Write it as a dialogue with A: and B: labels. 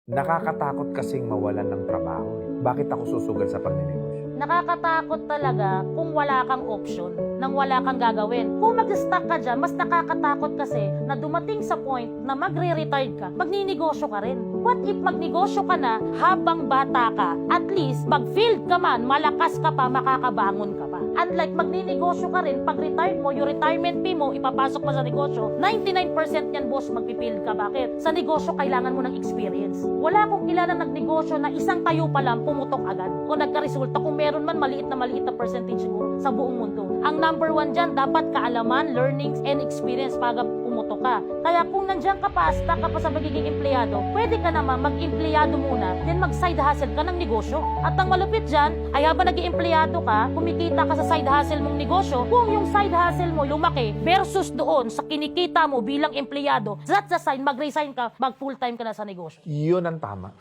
A: Nakakatakot kasing mawalan ng trabaho. Bakit ako susugal sa pagninegosyo?
B: Nakakatakot talaga kung wala kang option, nang wala kang gagawin. Kung mag-stuck ka dyan, mas nakakatakot kasi na dumating sa point na magre-retired ka, magninegosyo ka rin. What if magnegosyo ka na habang bata ka? At least, mag-field ka man, malakas ka pa, makakabangon ka pa. Unlike magninegosyo ka rin, pag retired mo, yung retirement fee mo, ipapasok mo sa negosyo, 99% yan, boss, magpipild ka. Bakit? Sa negosyo, kailangan mo ng experience. Wala akong kilala nagnegosyo na isang tayo pa lang pumutok agad. O nagka-resulta, kung meron man maliit na percentage siguro sa buong mundo. Ang number one dyan, dapat kaalaman, learnings, and experience pag pumutok ka. Kaya kung nandiyan ka pa, stuck ka pa sa magiging empleyado, pwede ka naman mag-empleyado muna, then mag-side hustle ka ng negosyo. At ang malupit dyan, ay habang nag-empleyado ka, kumikita ka sa side hustle mong negosyo, kung yung side hustle mo lumaki versus doon sa kinikita mo bilang empleyado, that's the sign, mag-resign ka, mag-full time ka na sa negosyo.
A: Yun ang tama.